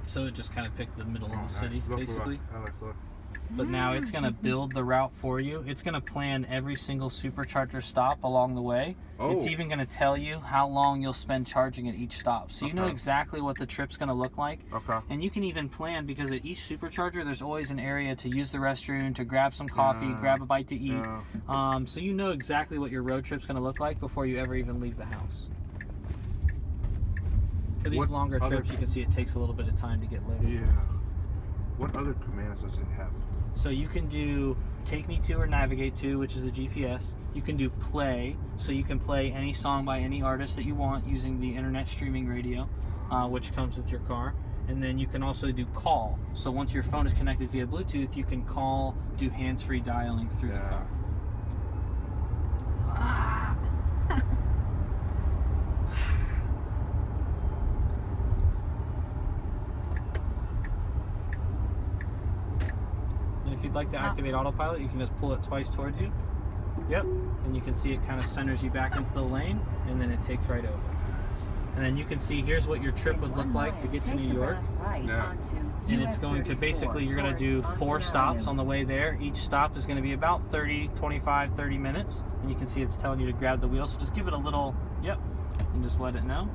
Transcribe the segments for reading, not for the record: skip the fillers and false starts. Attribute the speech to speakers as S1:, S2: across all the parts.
S1: So it just kind of picked the middle of the city,
S2: Nice.
S1: basically.
S2: Look.
S1: But now it's going to build the route for you. It's going to plan every single supercharger stop along the way.
S2: Oh.
S1: It's even going to tell you how long you'll spend charging at each stop. So you know exactly what the trip's going to look like.
S2: Okay.
S1: And you can even plan, because at each supercharger, there's always an area to use the restroom, to grab some coffee, grab a bite to eat. So you know exactly what your road trip's going to look like before you ever even leave the house. For these longer trips, you can see it takes a little bit of time to get loaded.
S2: Yeah. What other commands does it have?
S1: So you can do take me to or navigate to, which is a GPS. You can do play, so you can play any song by any artist that you want using the internet streaming radio, which comes with your car. And then you can also do call. So once your phone is connected via Bluetooth, you can call, do hands-free dialing through the car. If you'd like to activate autopilot, you can just pull it twice towards you. Yep. And you can see it kind of centers you back into the lane, and then it takes right over. And then you can see here's what your trip would look like to get to New York. And it's going to basically, you're going to do 4 stops on the way there. Each stop is going to be about 30 minutes. And you can see it's telling you to grab the wheel. So just give it a little, and just let it know.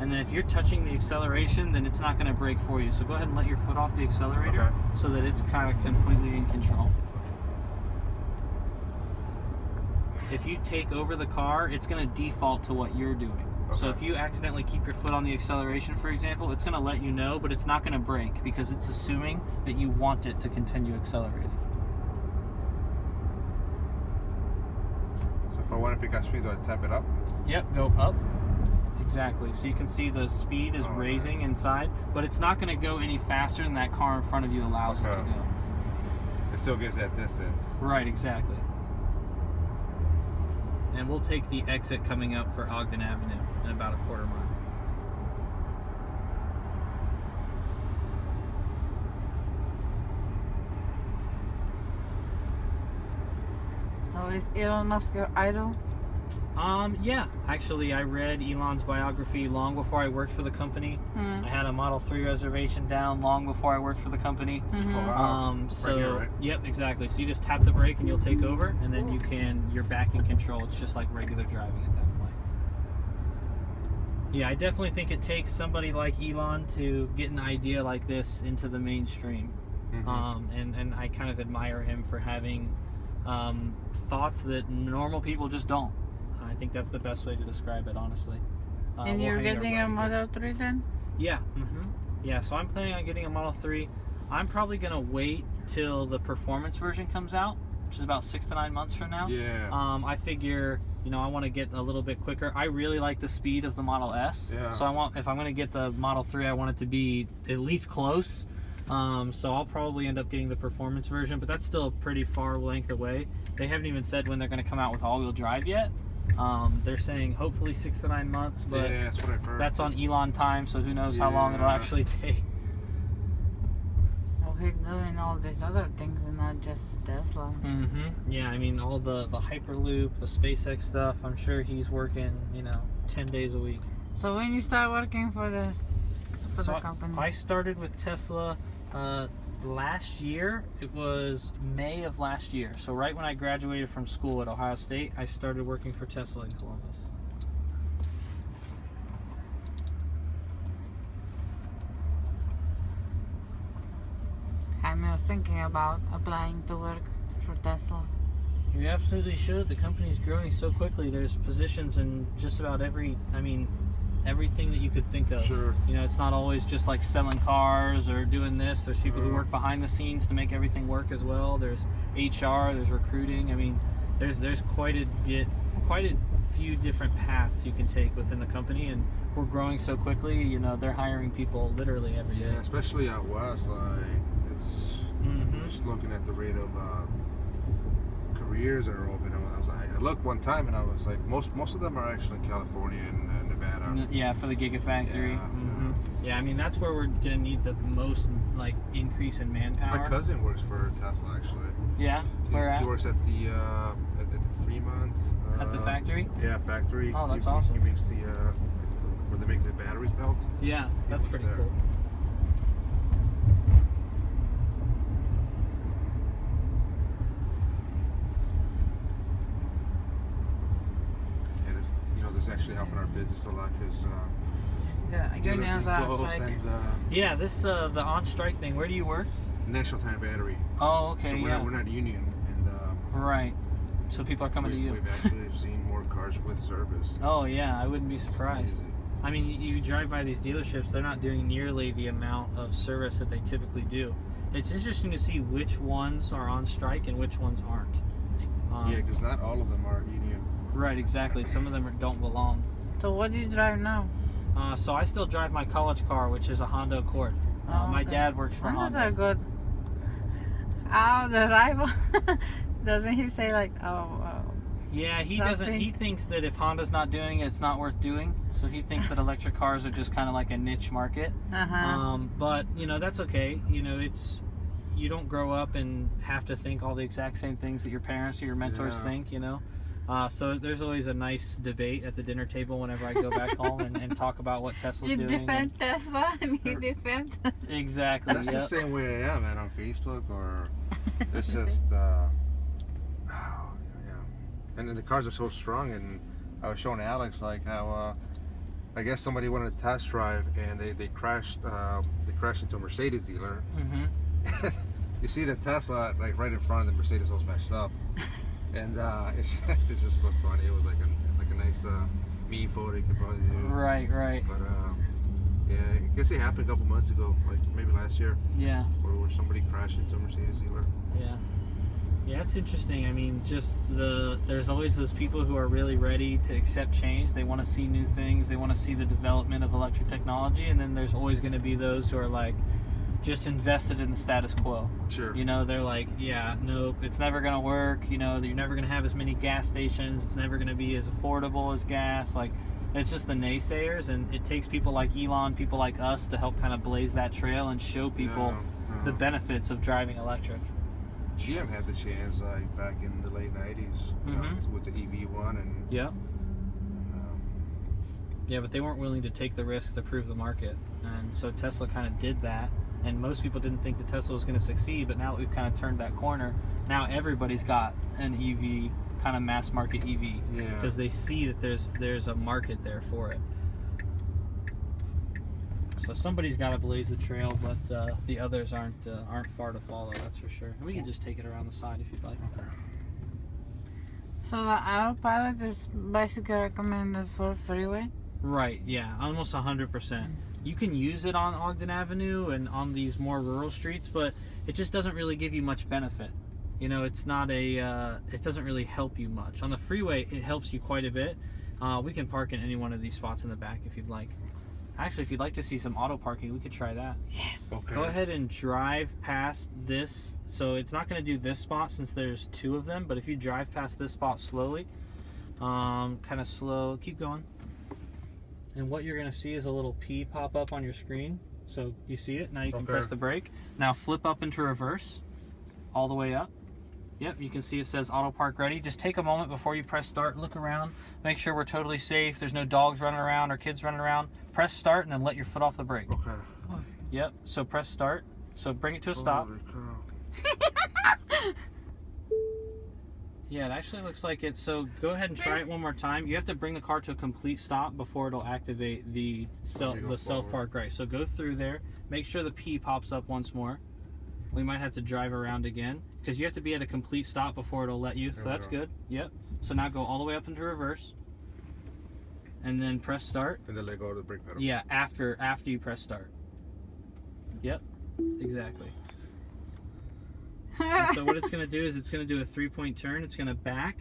S1: And then if you're touching the acceleration, then it's not going to brake for you. So go ahead and let your foot off the accelerator so that it's kind of completely in control. If you take over the car, it's going to default to what you're doing. So if you accidentally keep your foot on the acceleration, for example, it's going to let you know, but it's not going to brake because it's assuming that you want it to continue accelerating.
S2: So if I want to pick up speed, do I tap it up?
S1: Yep, go up. Exactly. So you can see the speed is raising inside, but it's not going to go any faster than that car in front of you allows it to go.
S2: It still gives that distance.
S1: Right, exactly. And we'll take the exit coming up for Ogden Avenue in about a quarter mile.
S3: So is Elon Musk your idol?
S1: Yeah, actually I read Elon's biography long before I worked for the company. I had a Model 3 reservation down long before I worked for the company. So,
S2: right here, right?
S1: Yep, exactly. So you just tap the brake and you'll take over, and then you're back in control. It's just like regular driving at that point. Yeah, I definitely think it takes somebody like Elon to get an idea like this into the mainstream. And I kind of admire him for having thoughts that normal people just don't. I think that's the best way to describe it, honestly.
S3: And you're getting a Model 3 then?
S1: Yeah. Yeah, so I'm planning on getting a Model 3. I'm probably going to wait till the performance version comes out, which is about 6 to 9 months from now.
S2: Yeah.
S1: I figure, I want to get a little bit quicker. I really like the speed of the Model S.
S2: Yeah.
S1: So if I'm going to get the Model 3, I want it to be at least close. So I'll probably end up getting the performance version, but that's still a pretty far length away. They haven't even said when they're going to come out with all-wheel drive yet. They're saying hopefully 6 to 9 months, but
S2: that's what I've heard.
S1: That's on Elon time, so who knows how long it'll actually take.
S3: Well, he's doing all these other things and not just Tesla.
S1: Yeah, I mean, all the Hyperloop, the SpaceX stuff, I'm sure he's working, 10 days a week.
S3: So when you start working for the company?
S1: I started with Tesla last year. It was May of last year. So right when I graduated from school at Ohio State, I started working for Tesla in Columbus.
S3: I was thinking about applying to work for Tesla.
S1: You absolutely should. The company's growing so quickly. There's positions in just about everything that you could think of.
S2: Sure.
S1: It's not always just like selling cars or doing this. There's people who work behind the scenes to make everything work as well. There's HR, there's recruiting. I mean, there's quite a few different paths you can take within the company, and we're growing so quickly. They're hiring people literally every day.
S2: Yeah, especially out west. Like it's just looking at the rate of careers that are open. I looked one time and I was like, most of them are actually in California and Nevada.
S1: Yeah, for the Gigafactory. Yeah, I mean that's where we're gonna need the most increase in manpower.
S2: My cousin works for Tesla actually.
S1: Yeah, where at?
S2: He works at the Fremont.
S1: At the factory?
S2: Yeah, factory.
S1: Oh, that's awesome.
S2: He makes the where they make the battery cells.
S1: Yeah, that's pretty cool.
S2: this a lot because
S3: Yeah, your nails are like.
S2: and
S1: Yeah, this the on strike thing. Where do you work?
S2: National Tire Battery.
S1: Oh, okay,
S2: So
S1: yeah.
S2: we're not union, and
S1: Right. So people are coming to you.
S2: We've actually seen more cars with service.
S1: Oh yeah, I wouldn't be surprised.
S2: Amazing.
S1: I mean, you drive by these dealerships, they're not doing nearly the amount of service that they typically do. It's interesting to see which ones are on strike and which ones aren't.
S2: Yeah, because not all of them are union.
S1: Right, exactly. Some of them don't belong.
S3: So what do you drive now?
S1: So I still drive my college car, which is a Honda Accord. My
S3: Okay.
S1: dad works for
S3: Hondas
S1: Honda.
S3: are good. Oh, the rival. Doesn't he say like,
S1: Yeah, he
S3: That's
S1: doesn't.
S3: me.
S1: He thinks that if Honda's not doing it, it's not worth doing. So he thinks that electric cars are just kind of like a niche market. But you know, that's okay. You know, you don't grow up and have to think all the exact same things that your parents or your mentors
S2: Yeah.
S1: think. You know. So there's always a nice debate at the dinner table whenever I go back home and talk about what Tesla's
S3: you
S1: doing.
S3: defend Tesla and he defends.
S1: Exactly.
S2: That's the
S1: Yep.
S2: same way I am, man, on Facebook, or it's just, and then the cars are so strong, and I was showing Alex, like, how, I guess somebody wanted to test drive, and they crashed into a Mercedes dealer.
S1: Mm-hmm.
S2: You see the Tesla, like, right in front of the Mercedes all smashed up. And it just looked funny. It was like a nice meme photo you could probably do.
S1: Right.
S2: But yeah, I guess it happened a couple months ago, like maybe last year,
S1: Yeah.
S2: where somebody crashed into a Mercedes dealer.
S1: Yeah, it's interesting. I mean, there's always those people who are really ready to accept change. They want to see new things. They want to see the development of electric technology. And then there's always going to be those who are like, just invested in the status quo.
S2: Sure.
S1: You know, they're like, yeah, nope, it's never going to work. You know, you're never going to have as many gas stations. It's never going to be as affordable as gas. Like, it's just the naysayers. And it takes people like Elon, people like us to help kind of blaze that trail and show people the benefits of driving electric.
S2: GM had the chance, like, back in the late 90s with the EV1 and...
S1: Yep. Yeah, but they weren't willing to take the risk to prove the market. And so Tesla kind of did that. And most people didn't think that Tesla was going to succeed, but now that we've kind of turned that corner, now everybody's got an EV, kind of mass market EV, because they see that there's a market there for it. So somebody's got to blaze the trail, but the others aren't far to follow. That's for sure. And we can just take it around the side if you'd like.
S2: Okay.
S3: So the autopilot is basically recommended for freeway?
S1: Right, yeah, almost 100%. You can use it on Ogden Avenue and on these more rural streets, but it just doesn't really give you much benefit. You know, it's not it doesn't really help you much. On the freeway, it helps you quite a bit. We can park in any one of these spots in the back if you'd like. Actually, if you'd like to see some auto parking, we could try that.
S3: Yes.
S2: Okay.
S1: Go ahead and drive past this. So it's not going to do this spot since there's two of them, but if you drive past this spot slowly, kind of slow, keep going. And what you're going to see is a little P pop up on your screen. So you see it. Now you can press the brake. Now flip up into reverse all the way up. Yep, you can see it says auto park ready. Just take a moment before you press start. Look around. Make sure we're totally safe. There's no dogs running around or kids running around. Press start and then let your foot off the brake.
S2: Okay.
S1: Yep, so press start. So bring it to a stop.
S2: Holy cow.
S1: Yeah, it actually looks like it. So go ahead and try it one more time. You have to bring the car to a complete stop before it'll activate the self park right. So go through there. Make sure the P pops up once more. We might have to drive around again because you have to be at a complete stop before it'll let you. So that's good. Yep. So now go all the way up into reverse. And then press start.
S2: And then let go of the brake pedal.
S1: Yeah, after you press start. Yep. Exactly. And so what it's going to do is it's going to do a 3-point turn. It's going to back.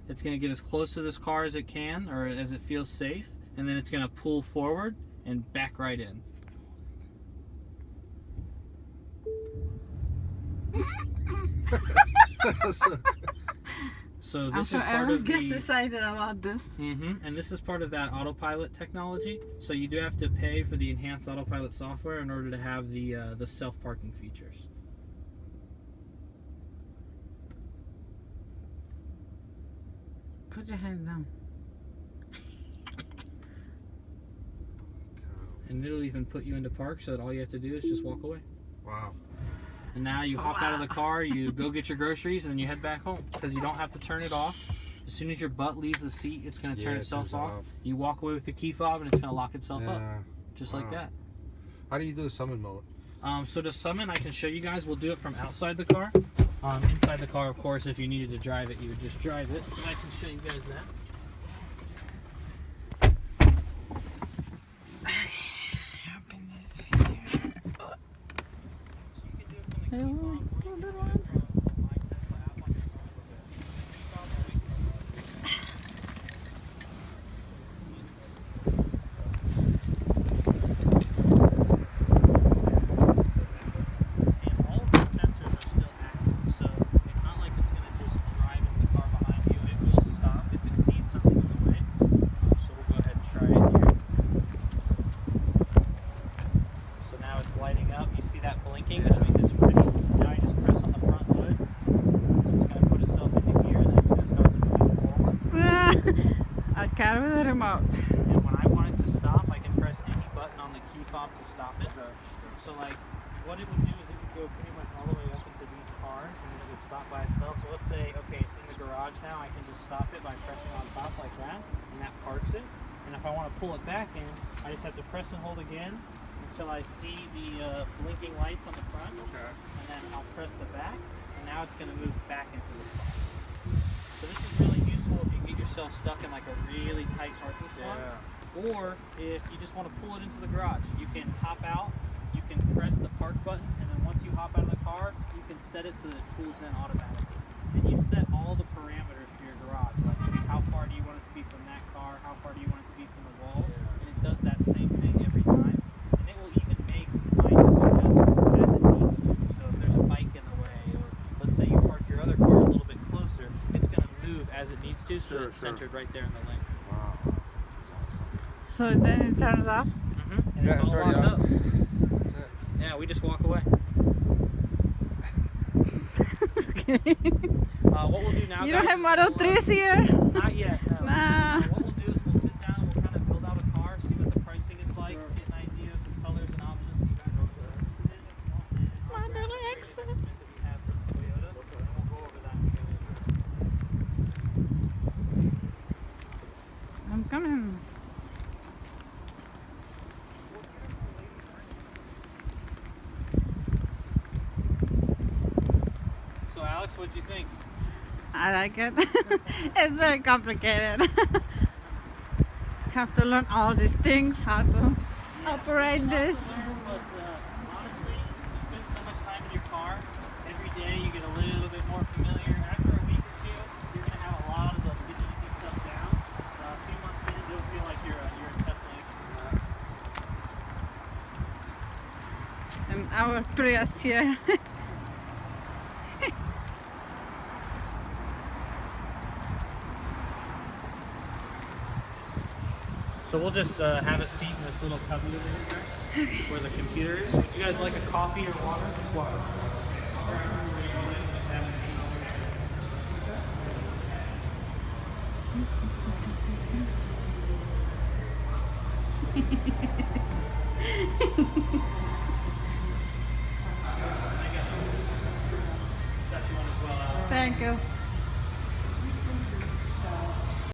S1: It's going to get as close to this car as it can or as it feels safe. And then it's going to pull forward and back right in. So
S3: I'm
S1: this
S3: sure
S1: is part
S3: everyone
S1: of
S3: gets
S1: the...
S3: excited about this.
S1: And this is part of that autopilot technology. So you do have to pay for the enhanced autopilot software in order to have the self-parking features.
S3: Put your hand down.
S1: And it'll even put you into park so that all you have to do is just walk away.
S2: Wow.
S1: And now you hop out of the car, you go get your groceries, and then you head back home because you don't have to turn it off. As soon as your butt leaves the seat, it's going to turn
S2: Yeah, it
S1: itself
S2: turns
S1: off.
S2: off.
S1: You walk away with the key fob, and it's going to lock itself up,
S2: Yeah.
S1: just like that.
S2: How do you do the summon mode?
S1: So to summon, I can show you guys. We'll do it from outside the car. Inside the car, of course, if you needed to drive it, you would just drive it. And I can show you guys that.
S3: Open this video.
S1: So you can do it from the key fob, or you can do it from my Tesla app on your phone with a key fob, or you can and all of the sensors are still active, so it's not like it's going to just drive into the car behind you. It will stop if it sees something in the way. So we'll go ahead and try it here. So now it's lighting up. You see that blinking, which means it's ready. Now you just press on the front hood. It's going to put itself into gear, and then it's going to start to move forward.
S3: I can't with the remote.
S1: And when I want it to stop, I can press any button on the key fob to stop it. So like, what it would do is it would go pretty much all the way up into these cars, and then it would stop by itself. So let's say, okay, it's in the garage now. I can just stop it by pressing on top like that, and that parks it. And if I want to pull it back in, I just have to press and hold again until I see the blinking lights on the front, and then I'll press the back, and now it's going to move back into the spot. So this is really useful if you get yourself stuck in like a really tight parking spot, or if you just want to pull it into the garage. You can hop out, you can press the park button, and then once you hop out of the car, you can set it so that it pulls in automatically. And you set all the parameters for your garage, like how far do you want it to be from that car, how far do you want it to be from the walls, and it does that same thing every time. And it will even make minor adjustments as it needs to. So if there's a bike in the way, or let's say you park your other car a little bit closer, it's going to move as it needs to, so that it's centered right there in the lane.
S2: Wow.
S1: That's awesome.
S3: So then it turns off.
S1: And
S2: Yeah,
S1: it's
S2: it's
S1: all
S2: already
S1: locked
S2: up.
S1: up.
S2: That's it.
S1: Yeah, we just walk away.
S3: Okay.
S1: What we'll do now,
S3: You don't
S1: guys,
S3: have
S1: is
S3: Model
S1: we'll,
S3: 3s here?
S1: Not yet, no.
S3: Nah.
S1: What we'll do is we'll sit down, we'll kind of build out a car, see what the pricing is like, get an idea of the colors and options that you guys are looking at.
S3: Model X.
S1: That we have for the Toyota, and we'll go over that together.
S3: I'm coming.
S1: So Alex, what'd you think?
S3: I like it. It's very complicated. Have to learn all these things, how to operate this.
S1: But honestly, you spend so much time in your car, every day you get a little bit more familiar. After a week or two, you're going to have a lot of the easy stuff down. A few months in, you'll feel like you're a Tesla expert.
S3: And our Prius here.
S1: So we'll just have a seat in this little cubby over here where the computer is. Would you guys like a coffee or water? Water.